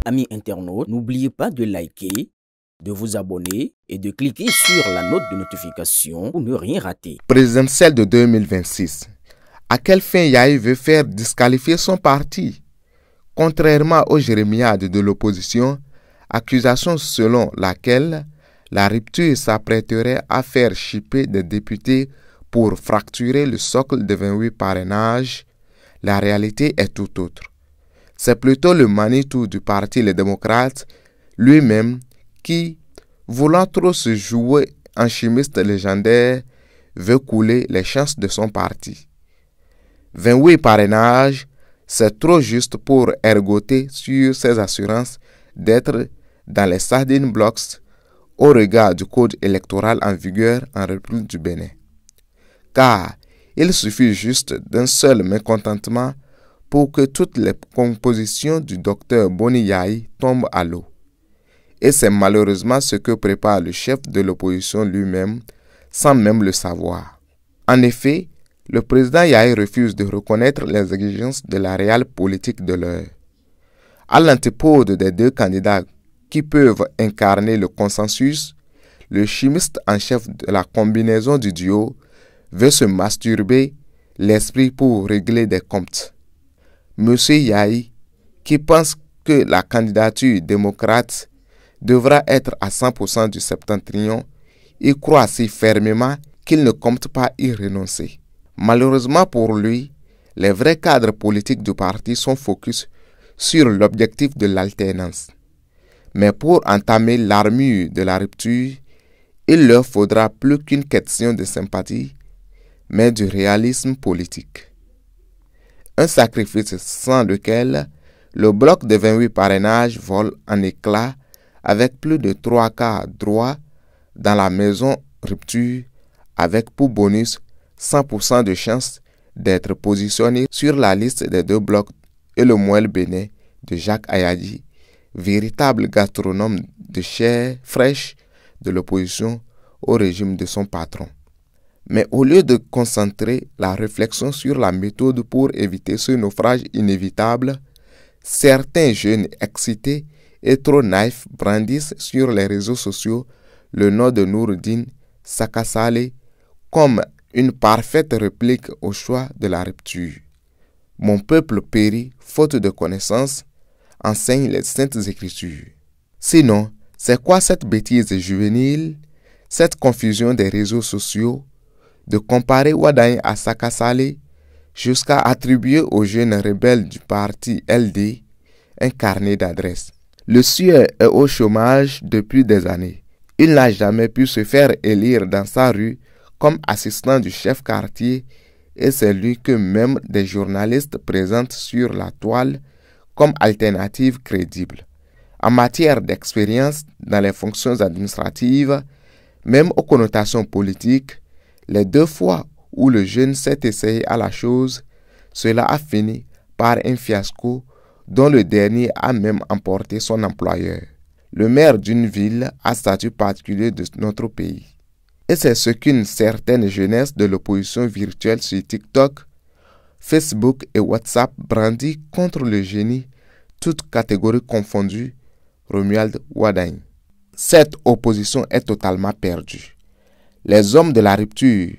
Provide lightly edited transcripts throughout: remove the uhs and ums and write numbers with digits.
Amis internautes, n'oubliez pas de liker, de vous abonner et de cliquer sur la note de notification pour ne rien rater. Présidentielle de 2026. À quelle fin Yahya veut faire disqualifier son parti? Contrairement aux jérémiades de l'opposition, accusation selon laquelle la rupture s'apprêterait à faire chipper des députés pour fracturer le socle de 28 parrainages, la réalité est tout autre. C'est plutôt le Manitou du parti Les Démocrates lui-même qui, voulant trop se jouer en chimiste légendaire, veut couler les chances de son parti. 28 parrainages, c'est trop juste pour ergoter sur ses assurances d'être dans les sardines blocks au regard du code électoral en vigueur en République du Bénin. Car il suffit juste d'un seul mécontentement pour que toutes les compositions du docteur Boni Yayi tombent à l'eau. Et c'est malheureusement ce que prépare le chef de l'opposition lui-même, sans même le savoir. En effet, le président Yayi refuse de reconnaître les exigences de la réelle politique de l'heure. À l'antipode des deux candidats qui peuvent incarner le consensus, le chimiste en chef de la combinaison du duo veut se masturber l'esprit pour régler des comptes. Monsieur Yayi, qui pense que la candidature démocrate devra être à 100% du septentrion, y croit si fermement qu'il ne compte pas y renoncer. Malheureusement pour lui, les vrais cadres politiques du parti sont focus sur l'objectif de l'alternance. Mais pour entamer l'armure de la rupture, il leur faudra plus qu'une question de sympathie, mais du réalisme politique. Un sacrifice sans lequel le bloc de 28 parrainages vole en éclats avec plus de 3 quarts droits dans la maison rupture, avec pour bonus 100% de chance d'être positionné sur la liste des deux blocs et le moelle bénin de Jacques Ayadi, véritable gastronome de chair fraîche de l'opposition au régime de son patron. Mais au lieu de concentrer la réflexion sur la méthode pour éviter ce naufrage inévitable, certains jeunes excités et trop naïfs brandissent sur les réseaux sociaux le nom de Noureddine Sakasale comme une parfaite réplique au choix de la rupture. Mon peuple périt faute de connaissances, enseignent les saintes écritures. Sinon, c'est quoi cette bêtise juvénile, cette confusion des réseaux sociaux, de comparer Wadagne à Sakasale jusqu'à attribuer aux jeunes rebelles du parti LD un carnet d'adresses. Le sieur est au chômage depuis des années. Il n'a jamais pu se faire élire dans sa rue comme assistant du chef quartier et c'est lui que même des journalistes présentent sur la toile comme alternative crédible. En matière d'expérience dans les fonctions administratives, même aux connotations politiques, les 2 fois où le jeune s'est essayé à la chose, cela a fini par un fiasco dont le dernier a même emporté son employeur, le maire d'une ville à statut particulier de notre pays. Et c'est ce qu'une certaine jeunesse de l'opposition virtuelle sur TikTok, Facebook et WhatsApp brandit contre le génie, toutes catégories confondues, Romuald Wadagne. Cette opposition est totalement perdue. Les hommes de la rupture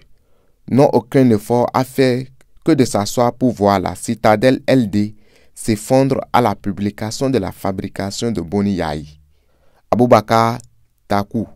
n'ont aucun effort à faire que de s'asseoir pour voir la citadelle LD s'effondre à la publication de la fabrication de Boni Yayi. Aboubakar Takou.